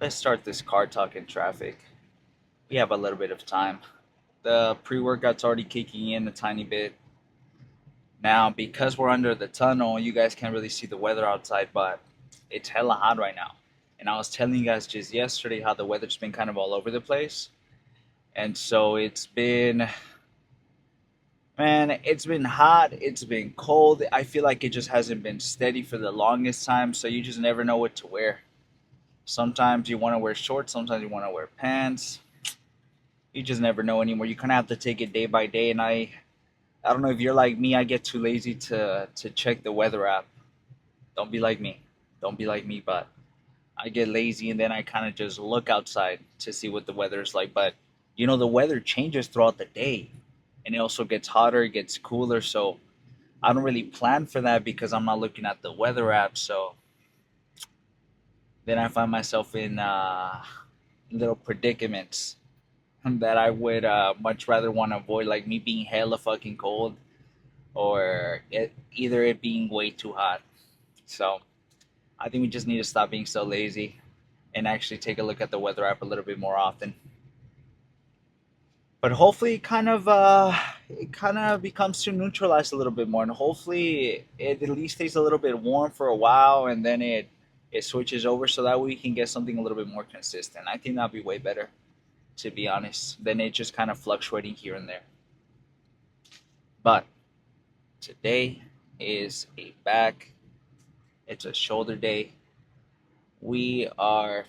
Let's start this car talk in traffic. We have a little bit of time. The pre-workout's already kicking in a tiny bit. Now, because we're under the tunnel, you guys can't really see the weather outside, but it's hella hot right now. And I was telling you guys just yesterday how the weather's been kind of all over the place. And so it's been hot, it's been cold. I feel like it just hasn't been steady for the longest time, so you just never know what to wear. Sometimes you want to wear shorts, sometimes you want to wear pants. You just never know anymore. You kind of have to take it day by day. And I don't know if you're like me. I get too lazy to check the weather app. Don't be like me. Don't be like me. But I get lazy and then I kind of just look outside to see what the weather is like. But the weather changes throughout the day, and it also gets hotter, it gets cooler. So I don't really plan for that because I'm not looking at the weather app. So then I find myself in little predicaments that I would much rather want to avoid, like me being hella fucking cold or either it being way too hot. So I think we just need to stop being so lazy and actually take a look at the weather app a little bit more often. But hopefully, it kind of becomes to neutralize a little bit more, and hopefully, it at least stays a little bit warm for a while, and then it switches over so that way we can get something a little bit more consistent. I think that'd be way better, to be honest, than it just kind of fluctuating here and there. But today is a back, it's a shoulder day. We are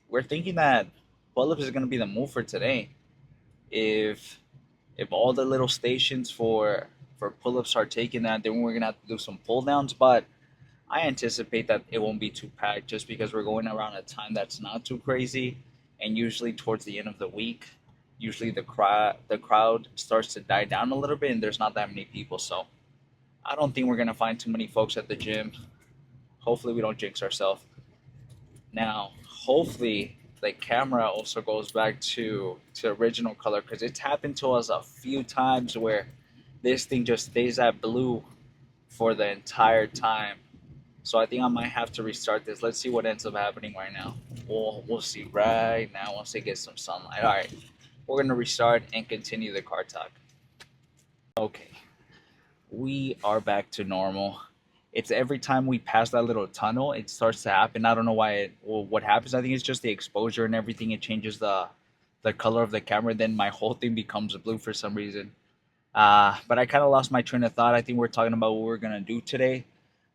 we're thinking that pull-ups is gonna be the move for today. If if all the little stations for pull-ups are taking that, then we're gonna have to do some pull downs. But I anticipate that it won't be too packed just because we're going around a time that's not too crazy, and usually towards the end of the week, usually the crowd starts to die down a little bit, and there's not that many people. So I don't think we're gonna find too many folks at the gym. Hopefully, we don't jinx ourselves. Now, hopefully, the camera also goes back to original color because it's happened to us a few times where this thing just stays at blue for the entire time. So I think I might have to restart this. Let's see what ends up happening right now. We'll see right now once it gets some sunlight. All right, we're gonna restart and continue the car talk. Okay, we are back to normal. It's every time we pass that little tunnel, it starts to happen. I don't know why what happens. I think it's just the exposure and everything. It changes the color of the camera. Then my whole thing becomes blue for some reason. But I kind of lost my train of thought. I think we're talking about what we're gonna do today.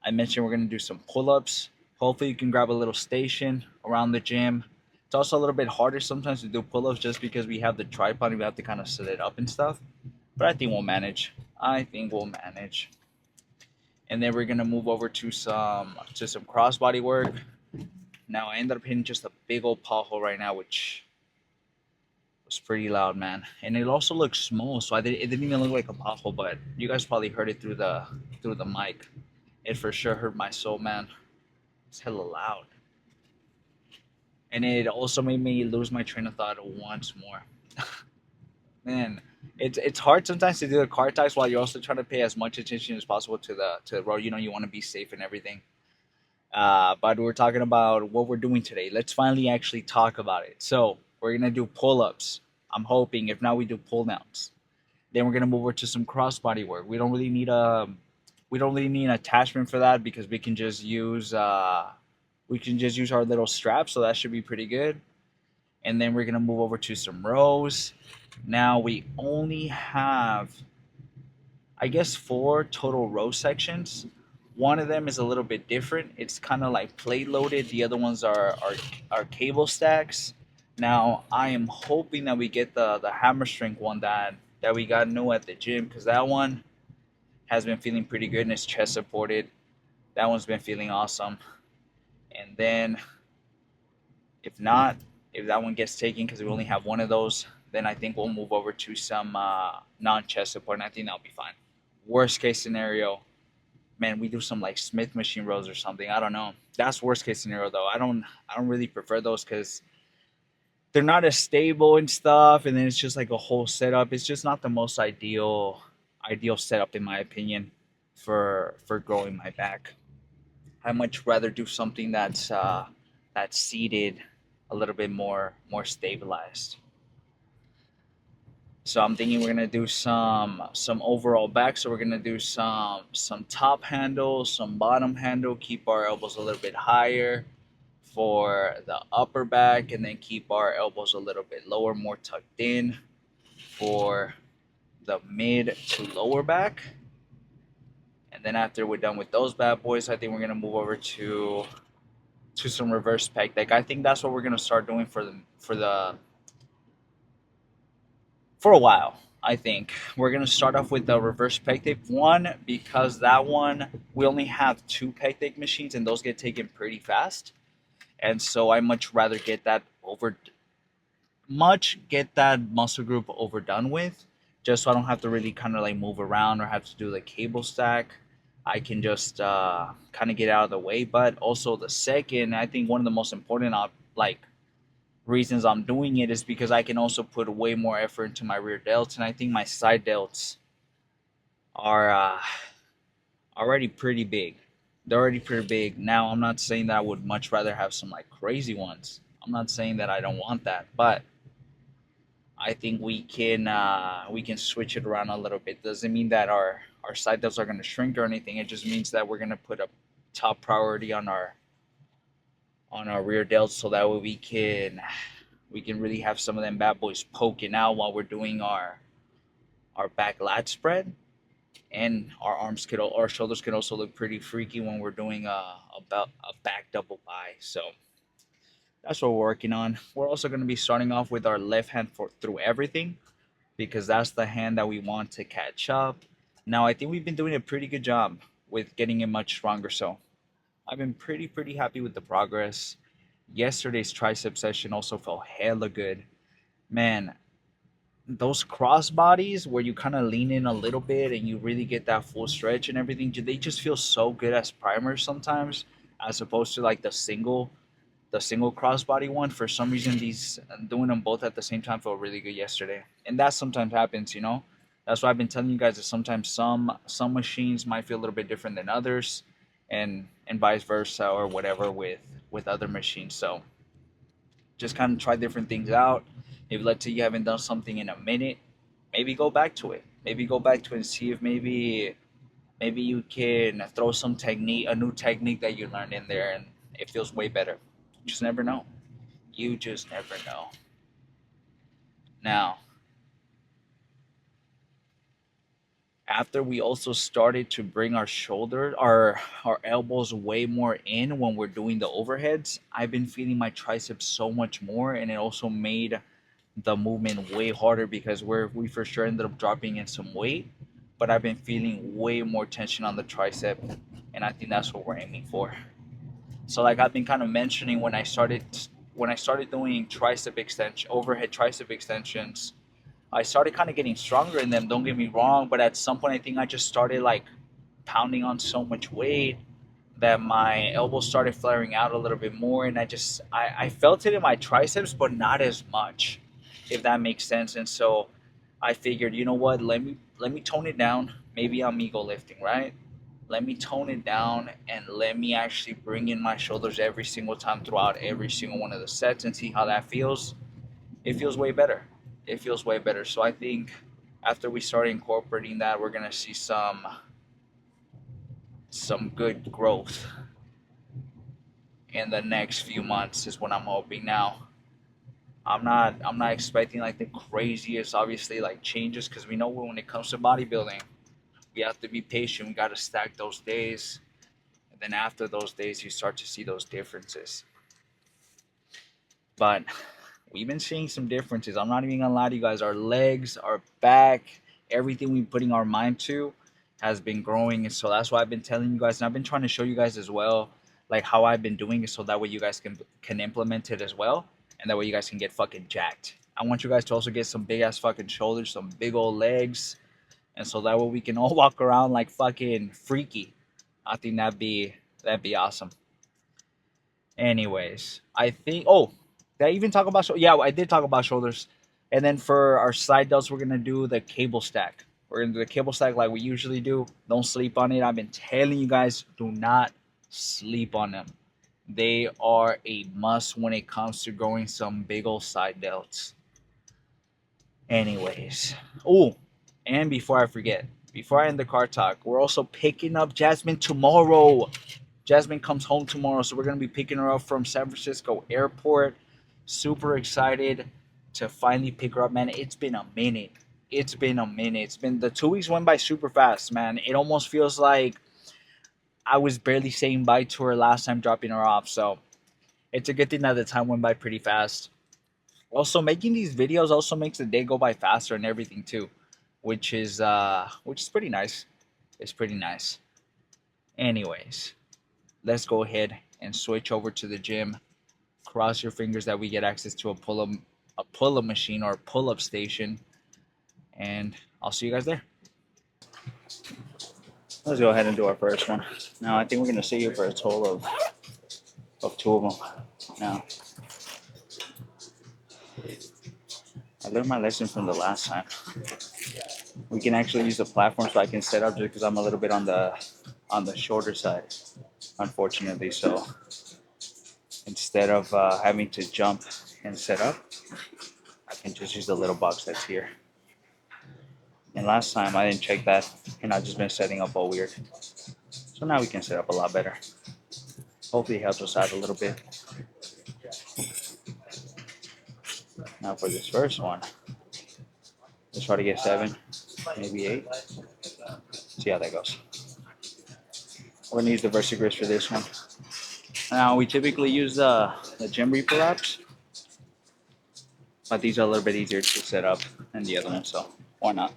I mentioned we're gonna do some pull-ups. Hopefully, you can grab a little station around the gym. It's also a little bit harder sometimes to do pull-ups just because we have the tripod and we have to kind of set it up and stuff. But I think we'll manage. I think we'll manage. And then we're gonna move over to some crossbody work. Now I ended up hitting just a big old pothole right now, which was pretty loud, man. And it also looks small, so it didn't even look like a pothole, but you guys probably heard it through the mic. It for sure hurt my soul, man. It's hella loud, and it also made me lose my train of thought once more. Man, it's hard sometimes to do the car talks while you're also trying to pay as much attention as possible to the road. You want to be safe and everything. But we're talking about what we're doing today. Let's finally actually talk about it. So we're gonna do pull-ups. I'm hoping. If not, we do pull downs. Then we're gonna move over to some crossbody work. We don't really need an attachment for that because we can just use our little strap. So that should be pretty good. And then we're gonna move over to some rows. Now we only have, I guess, four total row sections. One of them is a little bit different. It's kind of like plate loaded. The other ones are cable stacks. Now I am hoping that we get the hammer strength one that we got new at the gym because that one has been feeling pretty good and it's chest supported. That one's been feeling awesome. And then if not, if that one gets taken because we only have one of those, then I think we'll move over to some non-chest support, and I think that'll be fine. Worst case scenario, man, we do some like Smith machine rows or something. I don't know. That's worst case scenario though. I don't really prefer those because they're not as stable and stuff, and then it's just like a whole setup. It's just not the most ideal setup in my opinion for growing my back. I much rather do something that's seated, a little bit more stabilized. So I'm thinking we're gonna do some overall back. So we're gonna do some top handle, some bottom handle, keep our elbows a little bit higher for the upper back, and then keep our elbows a little bit lower, more tucked in for the mid to lower back. And then after we're done with those bad boys, I think we're gonna move over to some reverse pec deck. I think that's what we're gonna start doing for a while. I think we're gonna start off with the reverse pec deck one, because that one we only have two pec deck machines and those get taken pretty fast. And so I much get that muscle group overdone with, just so I don't have to really kind of like move around or have to do the cable stack. I can just kind of get out of the way. But also the second, I think one of the most important like reasons I'm doing it is because I can also put way more effort into my rear delts, and I think my side delts are already pretty big. They're already pretty big. Now I'm not saying that I would much rather have some like crazy ones. I'm not saying that I don't want that, but I think we can switch it around a little bit. Doesn't mean that our side delts are going to shrink or anything. It just means that we're going to put a top priority on our rear delts, so that way we can really have some of them bad boys poking out while we're doing our back lat spread, and our shoulders could also look pretty freaky when we're doing a back double by. So that's what we're working on. We're also going to be starting off with our left hand for through everything, because that's the hand that we want to catch up. Now I think we've been doing a pretty good job with getting it much stronger. So I've been pretty happy with the progress. Yesterday's tricep session also felt hella good. Man, those cross bodies where you kind of lean in a little bit and you really get that full stretch and everything, they just feel so good as primers sometimes, as opposed to like the single crossbody one. For some reason, these doing them both at the same time felt really good yesterday, and that sometimes happens, you know. That's why I've been telling you guys that sometimes some machines might feel a little bit different than others, and vice versa or whatever with other machines. So just kind of try different things out. If let's say you haven't done something in a minute, maybe go back to it. Maybe go back to it and see if maybe you can throw a new technique that you learned in there, and it feels way better. You just never know. You just never know. Now, after we also started to bring our elbows way more in when we're doing the overheads, I've been feeling my triceps so much more, and it also made the movement way harder, because we for sure ended up dropping in some weight, but I've been feeling way more tension on the tricep, and I think that's what we're aiming for. So like I've been kind of mentioning, when I started doing overhead tricep extensions, I started kind of getting stronger in them. Don't get me wrong, but at some point I think I just started like pounding on so much weight that my elbows started flaring out a little bit more, and I felt it in my triceps, but not as much, if that makes sense. And so I figured, you know what, let me tone it down. Maybe I'm ego lifting, right? Let me tone it down and let me actually bring in my shoulders every single time throughout every single one of the sets and see how that feels. It feels way better. It feels way better. So I think after we start incorporating that, we're gonna see some good growth in the next few months, is what I'm hoping. Now, I'm not expecting like the craziest, obviously, like changes, because we know when it comes to bodybuilding, we have to be patient. We got to stack those days, and then after those days, you start to see those differences. But we've been seeing some differences. I'm not even gonna lie to you guys. Our legs, our back, everything we're putting our mind to has been growing. And so that's why I've been telling you guys, and I've been trying to show you guys as well, like how I've been doing it, so that way you guys can implement it as well, and that way you guys can get fucking jacked. I want you guys to also get some big ass fucking shoulders, some big old legs, and so that way we can all walk around like fucking freaky. I think that'd be awesome. Anyways, I think. Oh, did I even talk about? Yeah, I did talk about shoulders. And then for our side delts, we're gonna do the cable stack. We're gonna do the cable stack like we usually do. Don't sleep on it. I've been telling you guys, do not sleep on them. They are a must when it comes to growing some big old side delts. Anyways, oh, and before I forget, before I end the car talk, we're also picking up Jasmine tomorrow. Jasmine comes home tomorrow, so we're gonna be picking her up from San Francisco Airport. Super excited to finally pick her up, man. It's been a minute. It's been a minute. It's been the 2 weeks went by super fast, man. It almost feels like I was barely saying bye to her last time dropping her off. So it's a good thing that the time went by pretty fast. Also, making these videos also makes the day go by faster and everything too, which is pretty nice. It's pretty nice. Anyways, let's go ahead and switch over to the gym. Cross your fingers that we get access to a pull up machine or a pull up station, and I'll see you guys there. Let's go ahead and do our first one. Now I think we're gonna sit here for a total of two of them. Now I learned my lesson from the last time. We can actually use the platform so I can set up just because I'm a little bit on the shorter side, unfortunately. So instead of having to jump and set up, I can just use the little box that's here. And last time I didn't check that, and I've just been setting up all weird. So now we can set up a lot better. Hopefully it helps us out a little bit. Now for this first one, let's try to get 7, maybe 8. See how that goes. We're gonna use the VersaGrips for this one. Now we typically use the Gym Reaper wraps, but these are a little bit easier to set up than the other one, so why not?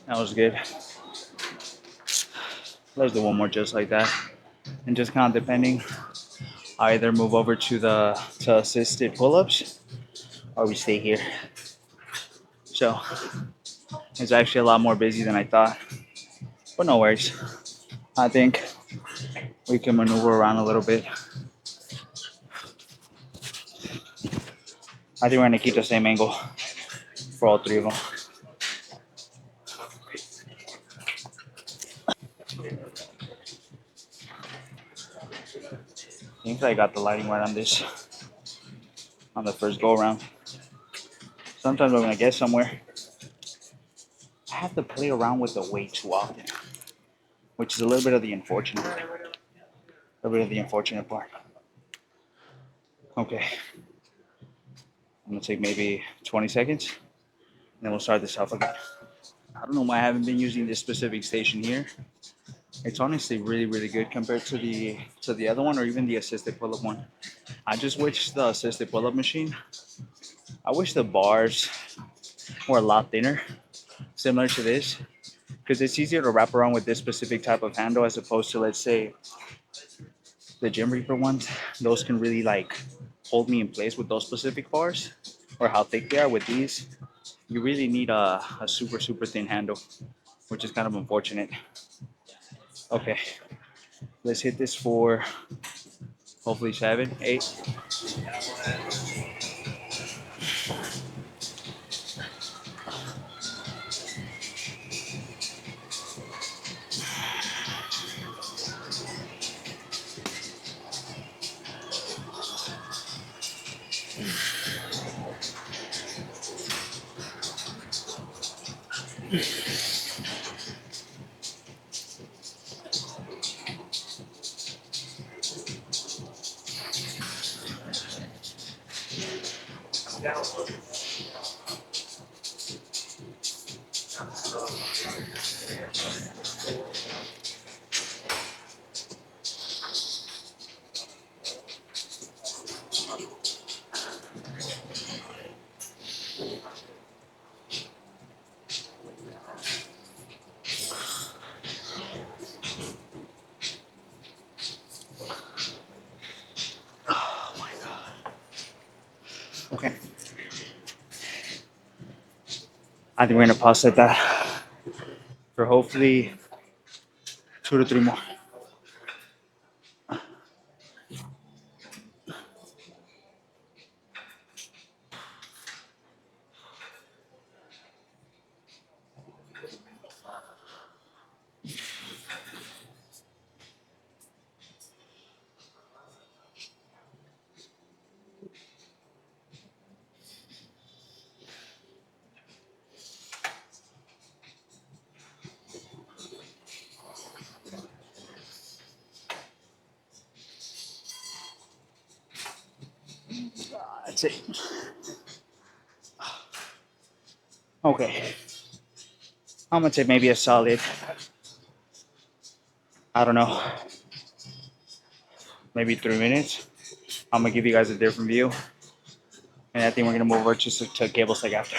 That was good. Let's do one more just like that. And just kind of depending, I either move over to assisted pull-ups or we stay here. So it's actually a lot more busy than I thought. But no worries. I think we can maneuver around a little bit. I think we're gonna keep the same angle for all 3 of them. I think I got the lighting right on this on the first go around. Sometimes when I get somewhere, I have to play around with the weight too often, which is a little bit of the unfortunate part. Okay, I'm gonna take maybe 20 seconds, and then we'll start this off again. I don't know why I haven't been using this specific station here. It's honestly really, really good compared to the other one or even the assisted pull-up one. I just wish the assisted pull-up machine. I wish the bars were a lot thinner, similar to this, because it's easier to wrap around with this specific type of handle as opposed to, let's say, the Gym Reaper ones. Those can really like hold me in place with those specific bars or how thick they are. With these, you really need a super, super thin handle, which is kind of unfortunate. Okay, let's hit this for hopefully 7, 8. Okay. I think we're gonna pause at that for hopefully 2 to 3 more. That's it. Okay. I'm gonna take maybe a solid, I don't know, maybe 3 minutes. I'm gonna give you guys a different view, and I think we're gonna move over to cable stick after.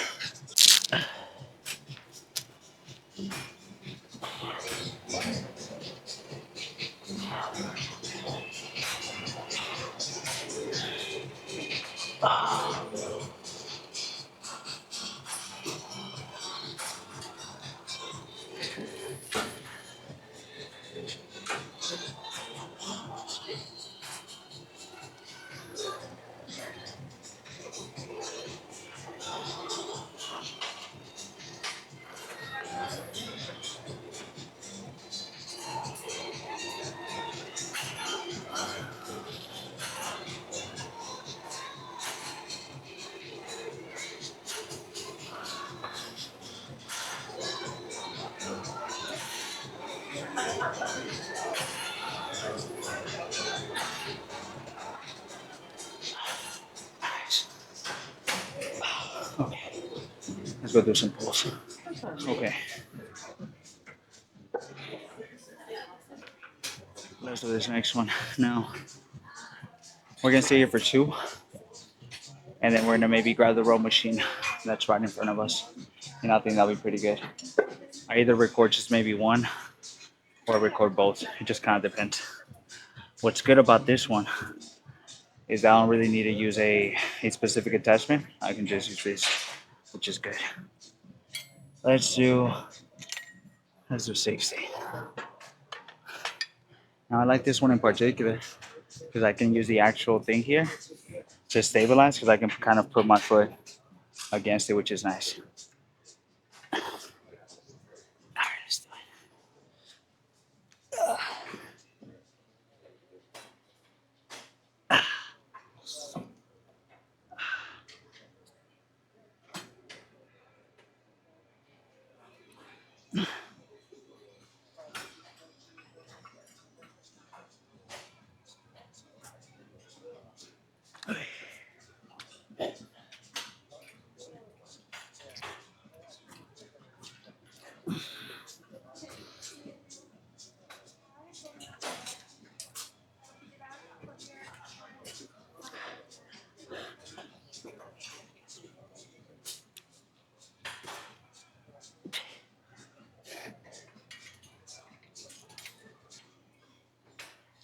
Okay, let's go do some pulls. Okay, let's do this next one now. We're gonna stay here for 2, and then we're gonna maybe grab the row machine that's right in front of us, and I think that'll be pretty good. I either record just maybe 1 or record both. It just kind of depends. What's good about this one is I don't really need to use a specific attachment. I can just use this, which is good. Let's do let's do 60. Now I like this one in particular because I can use the actual thing here to stabilize because I can kind of put my foot against it, which is nice. All right, let's do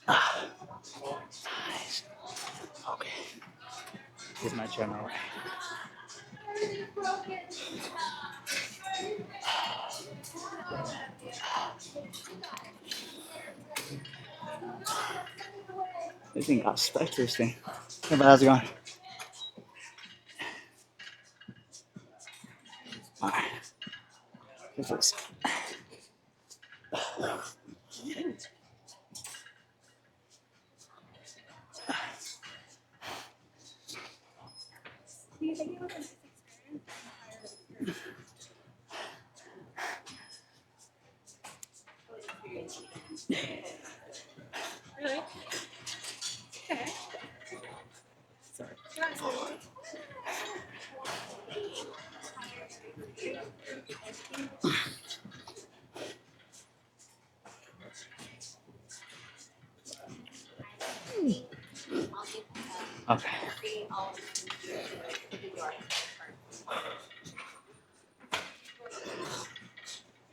Nice. Okay. Here's my channel. This thing got stuck to this thing. Hey, but how's it going? All right. This is.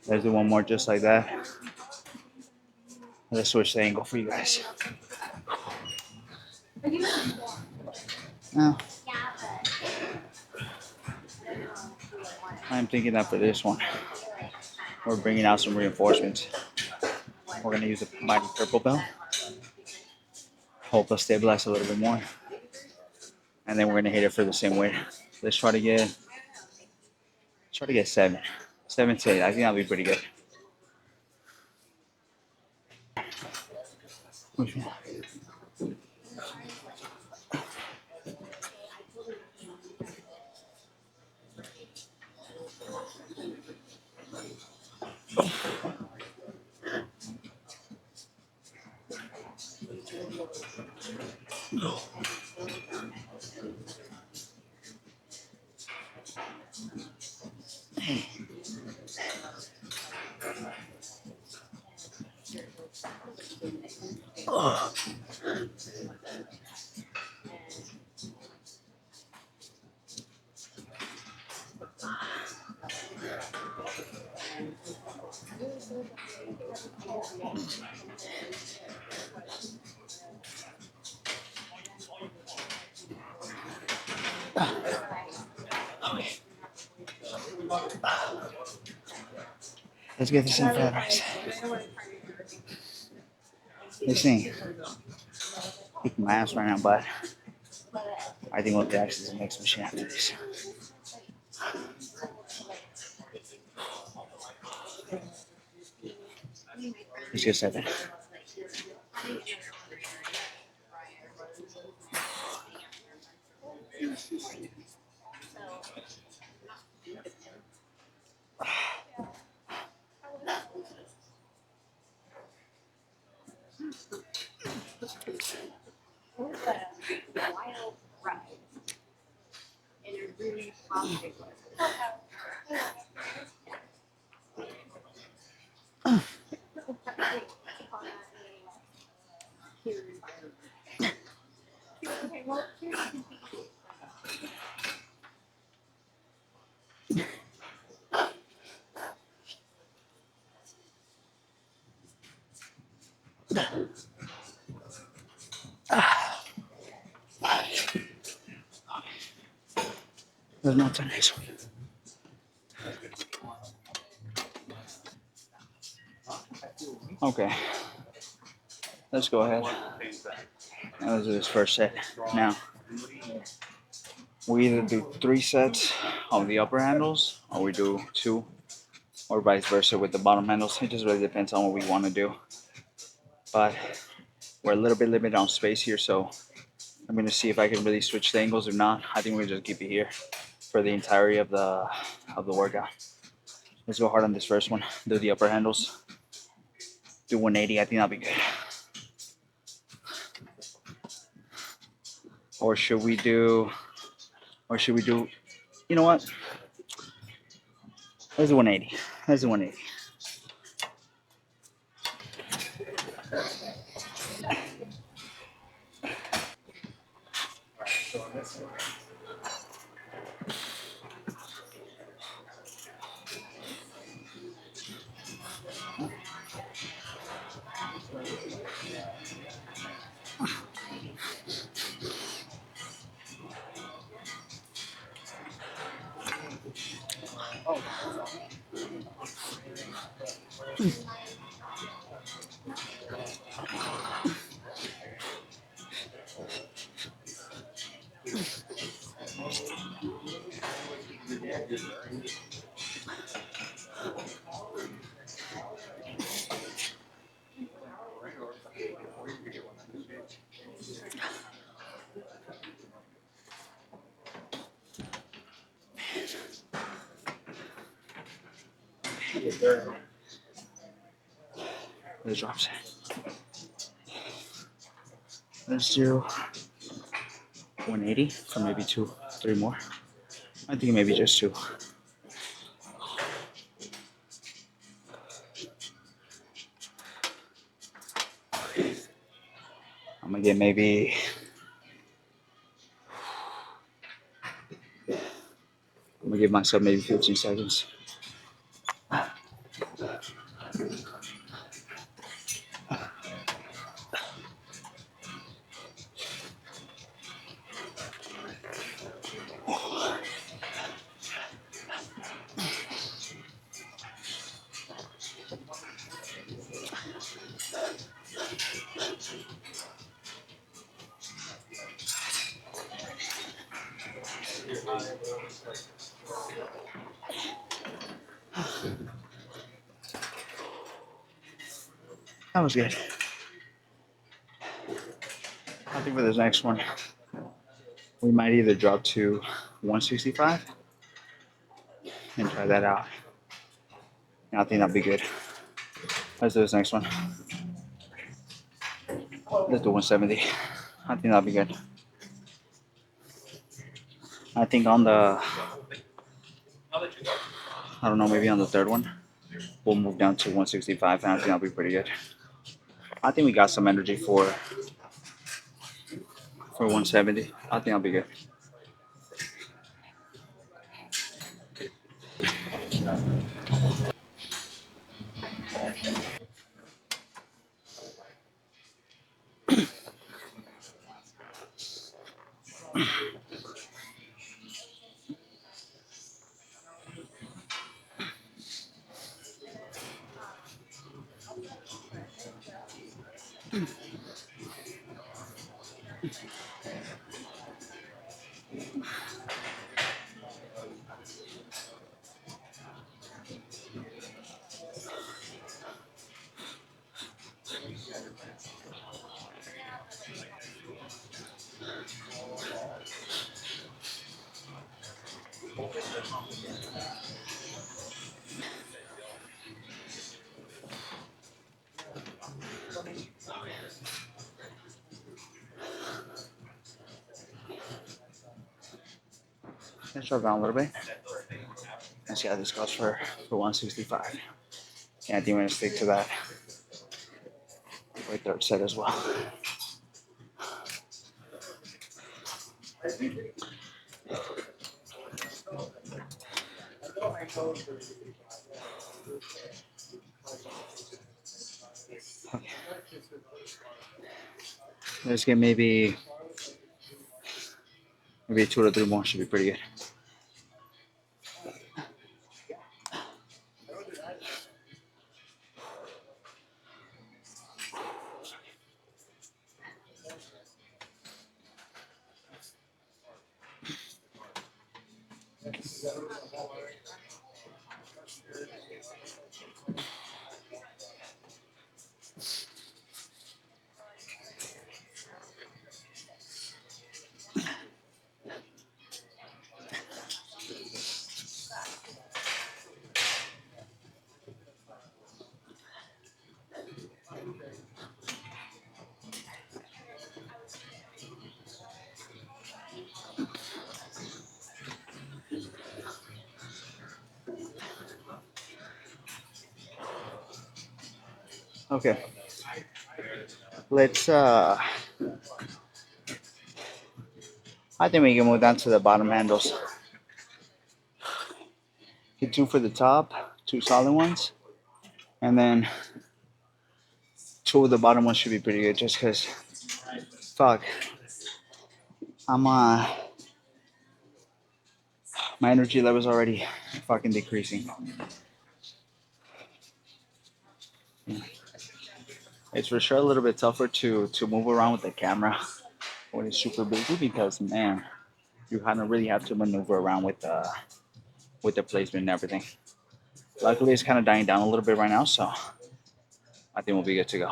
Let's do one more just like that. Let's switch the angle for you guys. Now, I'm thinking that for this one, we're bringing out some reinforcements. We're going to use the mighty purple belt. Hope us stabilize a little bit more. And then we're going to hit it for the same weight. Let's try to get 7. 7 to 8. I think that'll be pretty good. Oh. Okay. Let's get this in fabrics. This thing, kicking my ass right now, but I think we'll be actually the next machine after this. Let's get 7. There's no turn this one. Okay, let's go ahead and let's do this first set. Now, we either do 3 sets of the upper handles, or we do 2, or vice versa with the bottom handles. It just really depends on what we want to do. But we're a little bit limited on space here, so I'm going to see if I can really switch the angles. If not, I think we'll just keep it here for the entirety of the workout. Let's go hard on this first one. Do the upper handles. Do 180. I think that'll be good. Or should we do? You know what? Let's do 180. Let's do 180. Let's drop set. Let's do 180 for maybe 2, 3 more. I think maybe just 2. I'm gonna get maybe I'm gonna give myself maybe 15 seconds. That was good. I think for this next one, we might either drop to 165 and try that out. And I think that'd be good. Let's do this next one. Let's do 170. I think that'd be good. I think on the, I don't know, maybe on the third one, we'll move down to 165, and I think that'll be pretty good. I think we got some energy for 170. I think that'll be good. Let's drop down a little bit and see how this goes for 165. And I think we're gonna stick to that for third set as well. Okay. Let's get maybe 2 to 3 more should be pretty good. Okay. Let's I think we can move down to the bottom handles. Get 2 for the top, 2 solid ones, and then 2 of the bottom ones should be pretty good. Just because, fuck, I'm my energy level's already fucking decreasing. It's for sure a little bit tougher to move around with the camera when it's super busy because man, you kind of really have to maneuver around with the placement and everything. Luckily, it's kind of dying down a little bit right now, so I think we'll be good to go.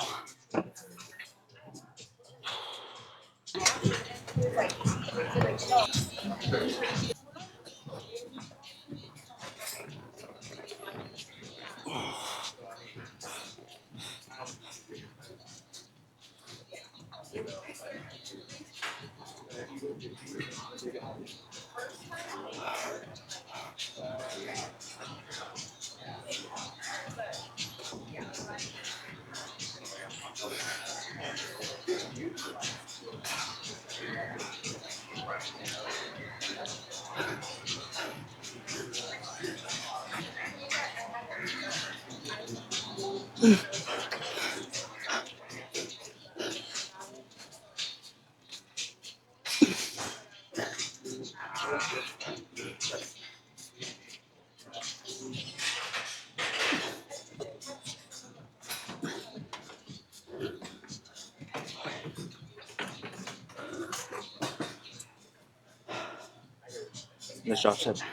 Let's drop set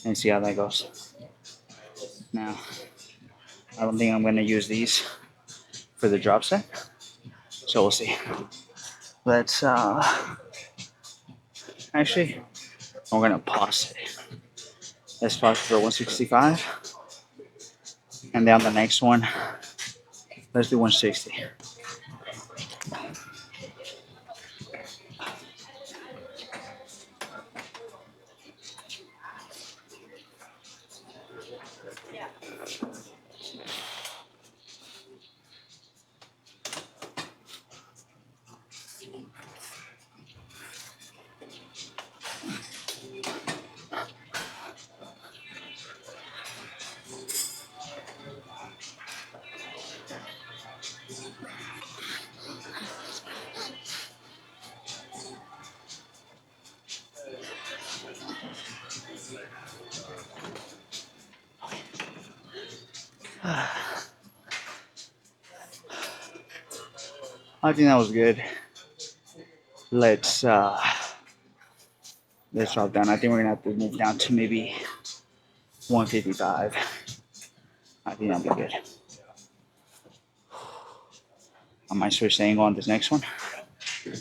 and see how that goes. Now, I don't think I'm gonna use these for the drop set, so we'll see. Let's actually, we're gonna pause it. Let's pause for 165, and then on the next one, let's do 160. I think that was good. Let's uh, let's drop down. I think we're gonna have to move down to maybe 155. I think that'll be good. I might switch the angle on this next one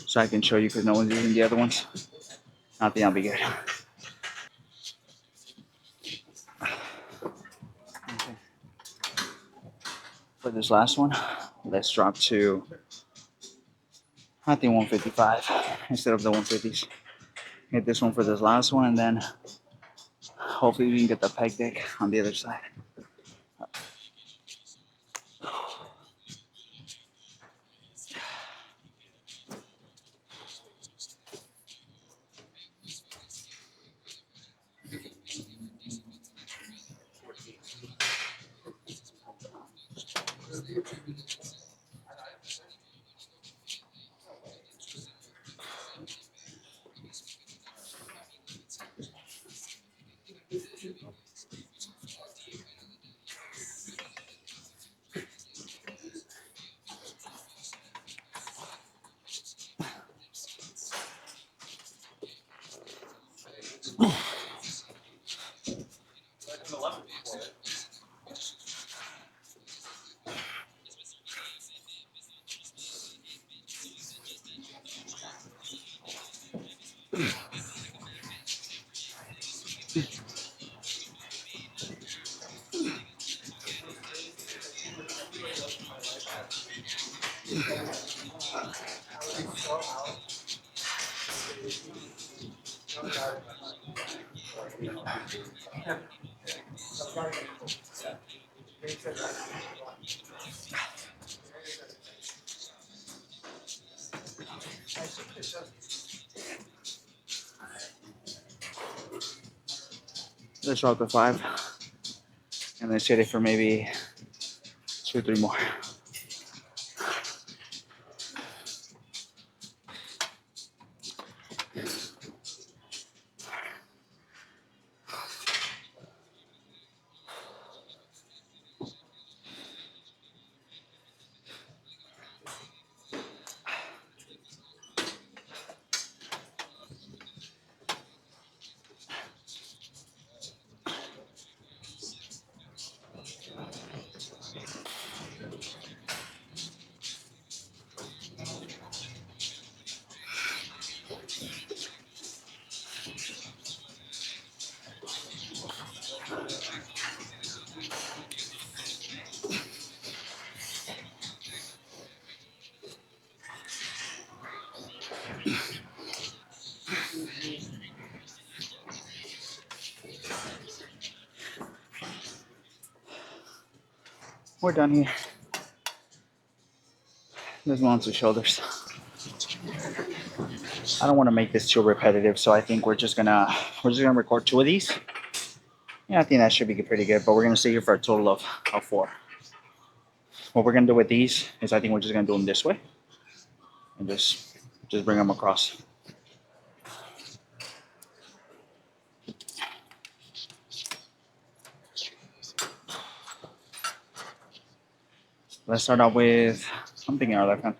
so I can show you because no one's using the other ones. I think that'll be good. Okay. For this last one, let's drop to I think 155 instead of the 150s. Hit this one for this last one, and then hopefully we can get the peg deck on the other side. Let's drop the 5 and let's hit it for maybe 2 or 3 more. We're done here. Let's go on to shoulders. I don't want to make this too repetitive, so I think we're just gonna record 2 of these. Yeah, I think that should be pretty good, but we're gonna stay here for a total of 4. What we're gonna do with these is I think we're just gonna do them this way and just bring them across. Let's start off with something in our left hand.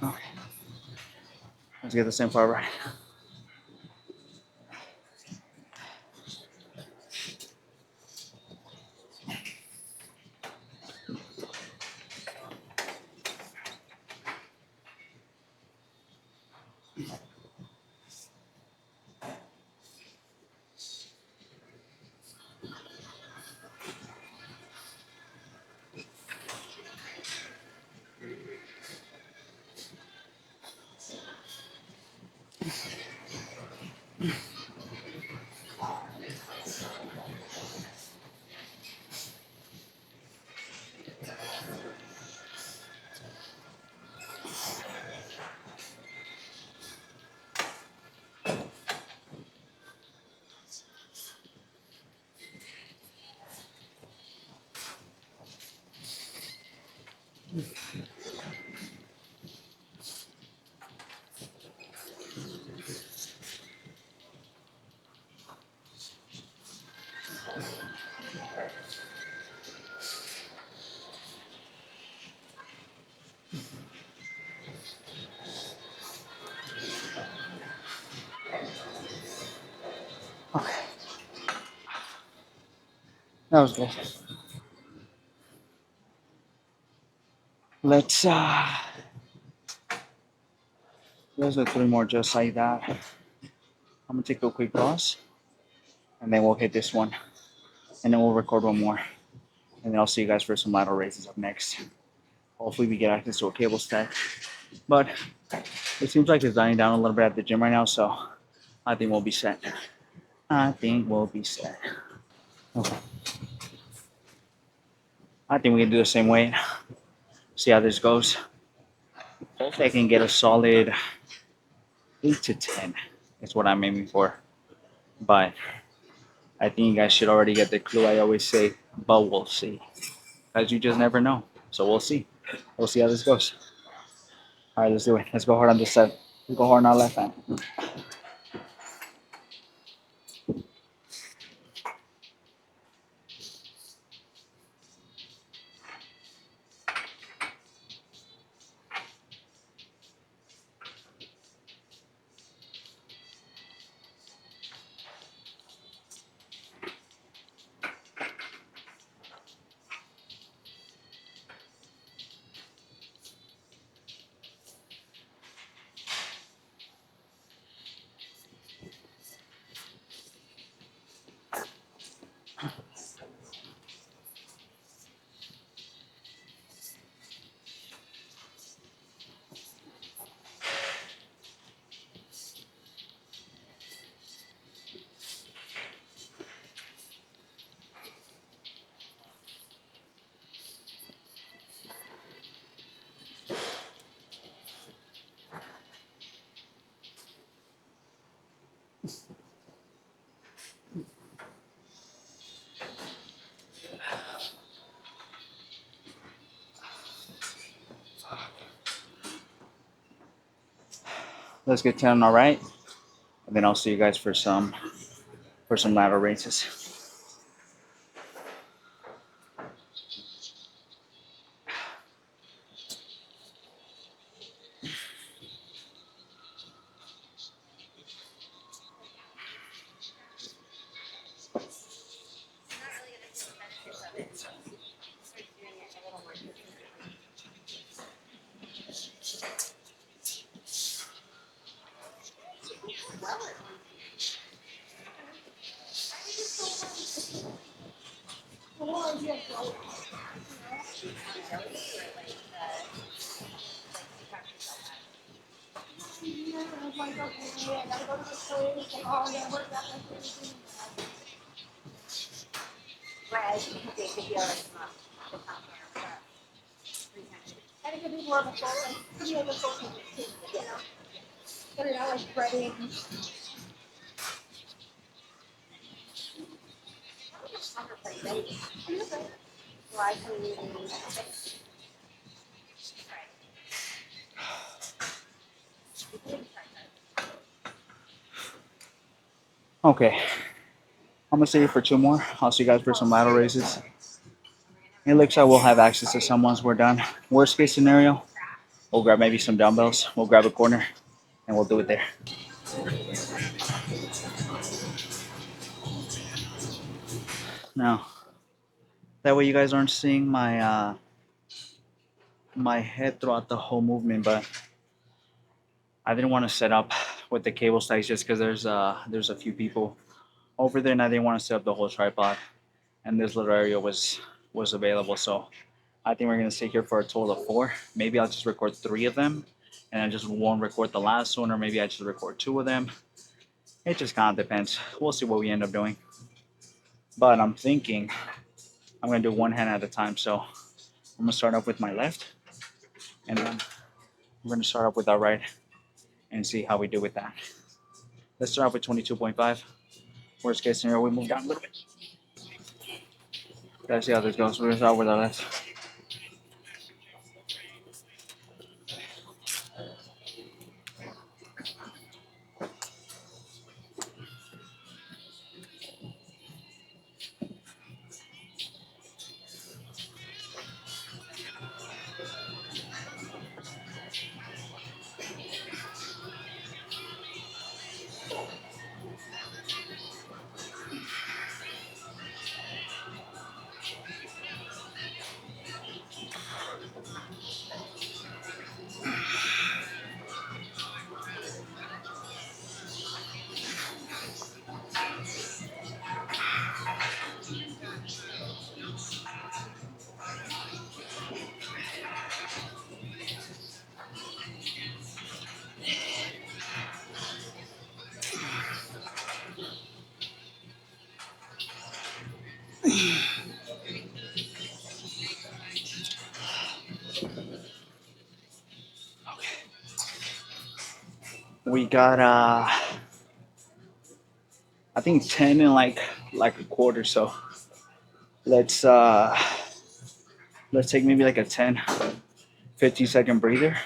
Okay. Let's get the same part right. Okay. That was good. Let's do 3 more just like that. I'm gonna take a quick pause and then we'll hit this one. And then we'll record one more. And then I'll see you guys for some lateral raises up next. Hopefully we get access to a cable stack. But it seems like it's dying down a little bit at the gym right now, so I think we'll be set. I think we'll be set. Okay. I think we can do the same weight. See how this goes. Hopefully I can get a solid 8 to 10. That's what I'm aiming for. But I think you guys should already get the clue. I always say, but we'll see. Because you just never know. So we'll see. We'll see how this goes. All right, let's do it. Let's go hard on this side. Let's go hard on our left hand. Let's get 10 all right. And then I'll see you guys for some lateral raises. Okay, I'm gonna stay for 2 more. I'll see you guys for some lateral raises. It looks like we'll have access to some once we're done. Worst case scenario, we'll grab maybe some dumbbells. We'll grab a corner, and we'll do it there. Now, that way you guys aren't seeing my head throughout the whole movement, but I didn't want to set up with the cable ties just because there's a few people over there, and I didn't want to set up the whole tripod. And this little area was available, so I think we're gonna stay here for a total of 4. Maybe I'll just record 3 of them, and I just won't record the last one, or maybe I just record 2 of them. It just kind of depends. We'll see what we end up doing. But I'm thinking I'm gonna do one hand at a time. So I'm gonna start off with my left, and then we're gonna start off with our right and see how we do with that. Let's start off with 22.5. Worst case scenario, we move down a little bit. Let's see how this goes. We're gonna start with our left. We got I think 10 and like a quarter. So let's uh let's take maybe like a 10, 15-second breather,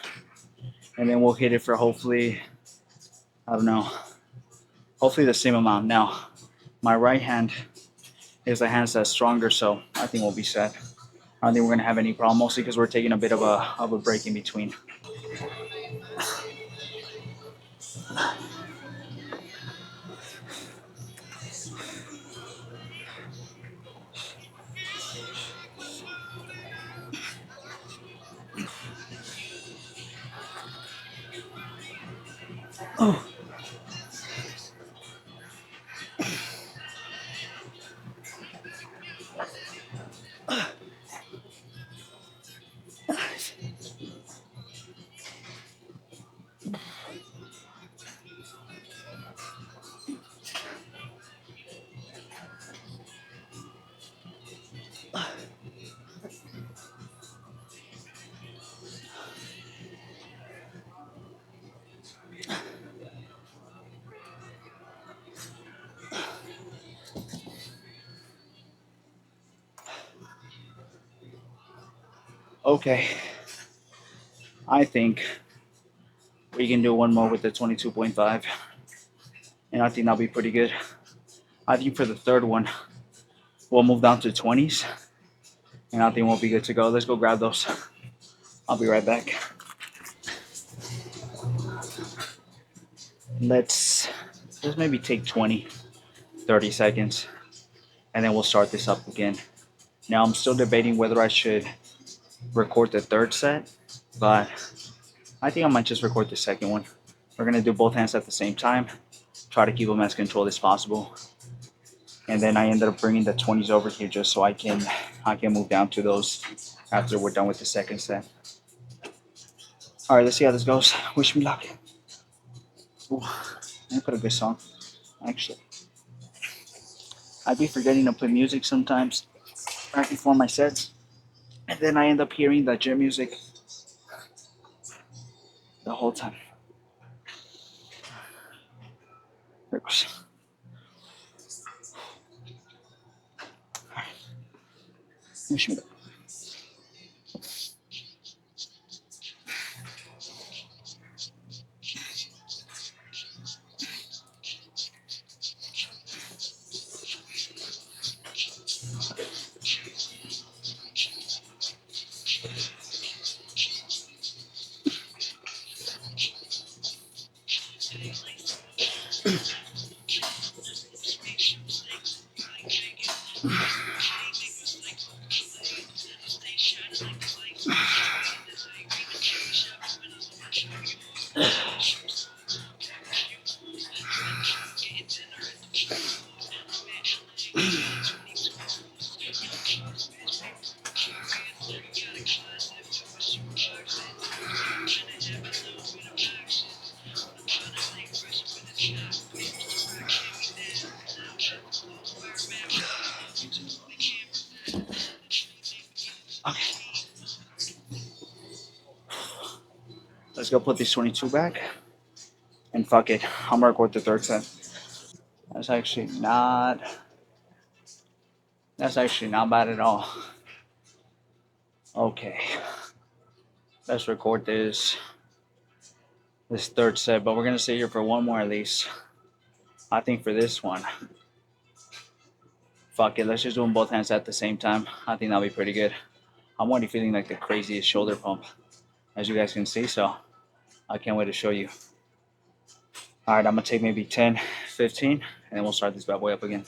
and then we'll hit it for hopefully, I don't know, hopefully the same amount. Now, my right hand is the hand that's stronger, so I think we'll be set. I don't think we're gonna have any problem, mostly because we're taking a bit of a break in between. Oh. Okay, I think we can do one more with the 22.5, and I think that'll be pretty good. I think for the third one, we'll move down to 20s, and I think we'll be good to go. Let's go grab those. I'll be right back. Let's maybe take 20, 30 seconds, and then we'll start this up again. Now, I'm still debating whether I should record the third set, but I think I might just record the second one. We're gonna do both hands at the same time. Try to keep them as controlled as possible. and then I ended up bringing the 20s over here just so I can move down to those after we're done with the second set. All right, let's see how this goes. Wish me luck. Ooh, I put a good song. Actually, I'd be forgetting to play music sometimes right before my sets, and then I end up hearing the gym music the whole time. There it goes. Wish me luck. Okay, let's go put these 22 back, and fuck it, I'm gonna record the third set. That's actually not. That's actually not bad at all. Okay, let's record this third set, but we're gonna stay here for one more at least. I think for this one, fuck it, let's just do them both hands at the same time. I think that'll be pretty good. I'm already feeling like the craziest shoulder pump, as you guys can see, so I can't wait to show you. All right, I'm gonna take maybe 10, 15, and then we'll start this bad boy up again.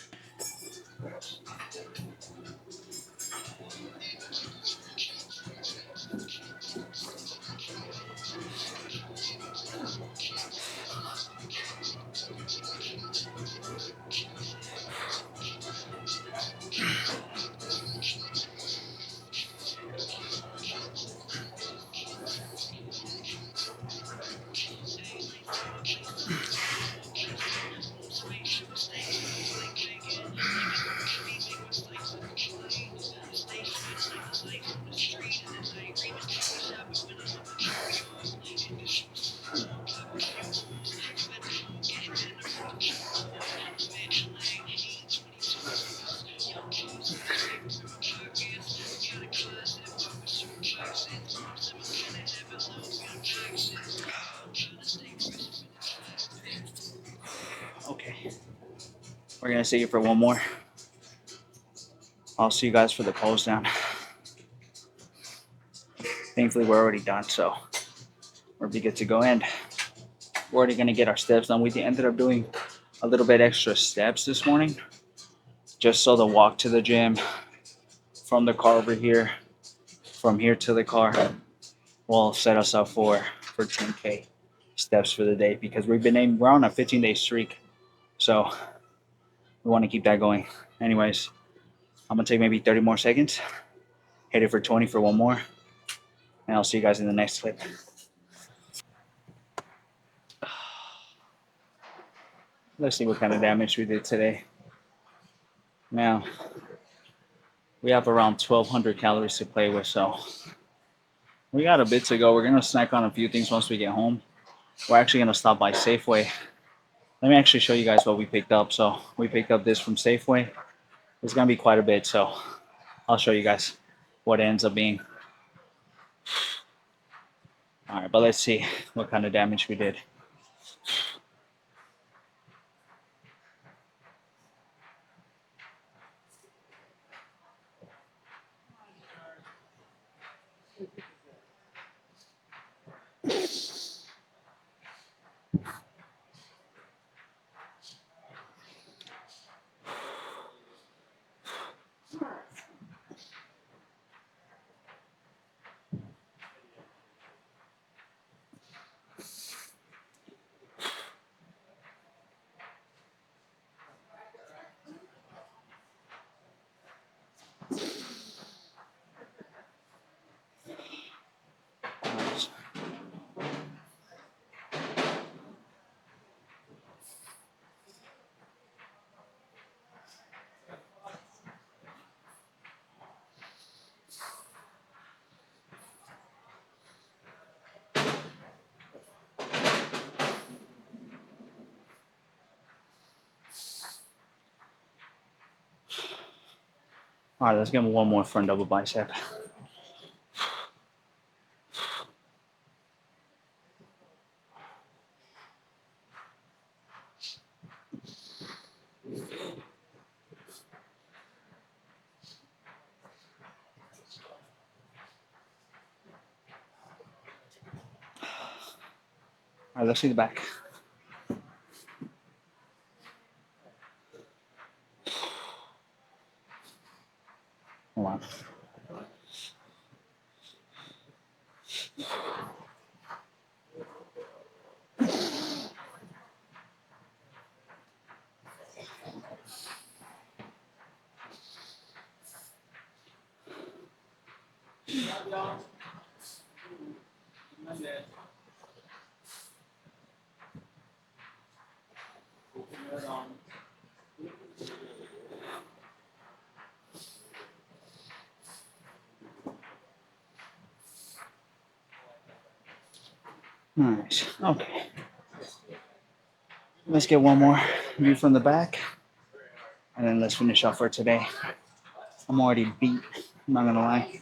Okay, we're gonna stay here for one more. I'll see you guys for the pose down. Thankfully, we're already done, so we'll be good to go. And we're already gonna get our steps done. We ended up doing a little bit extra steps this morning, just so the walk to the gym from the car over here, from here to the car, will set us up for 10K steps for the day because we're on a 15-day streak, so we want to keep that going. Anyways, I'm gonna take maybe 30 more seconds, hit it for 20 for one more, and I'll see you guys in the next clip. Let's see what kind of damage we did today. Now, we have around 1,200 calories to play with, so we got a bit to go. We're gonna snack on a few things once we get home. We're actually gonna stop by Safeway. Let me actually show you guys what we picked up. So we picked up this from Safeway. It's gonna be quite a bit, so I'll show you guys what it ends up being. All right, but let's see what kind of damage we did. All right, let's get one more front double bicep. All right, let's see the back. Hold on. Nice. Okay. Let's get one more view from the back, and then let's finish off for today. I'm already beat. I'm not gonna lie.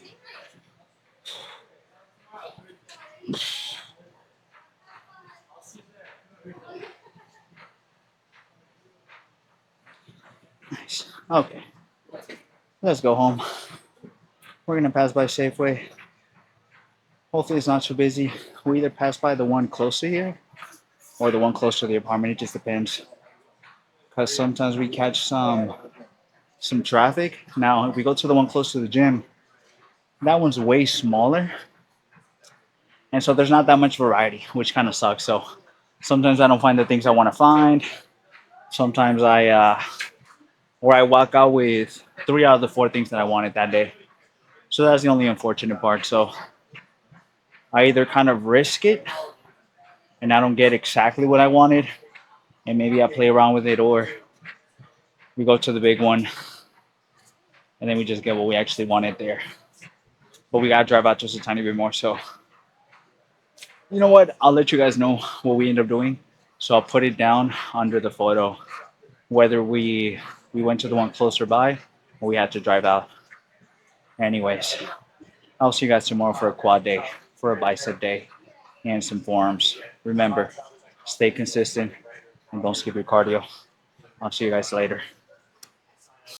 Nice. Okay. Let's go home. We're gonna pass by Safeway. Hopefully it's not too busy. We either pass by the one close to here or the one close to the apartment. It just depends. Because sometimes we catch some traffic. Now, if we go to the one close to the gym, that one's way smaller, and so there's not that much variety, which kind of sucks. So sometimes I don't find the things I want to find. Sometimes I walk out with 3 out of the 4 things that I wanted that day. So that's the only unfortunate part. So I either kind of risk it and I don't get exactly what I wanted, and maybe I play around with it, or we go to the big one and then we just get what we actually wanted there. But we gotta drive out just a tiny bit more. So you know what? I'll let you guys know what we end up doing. So I'll put it down under the photo whether we went to the one closer by or we had to drive out. Anyways, I'll see you guys tomorrow for a quad day, for a bicep day, and some forearms. Remember, stay consistent and don't skip your cardio. I'll see you guys later.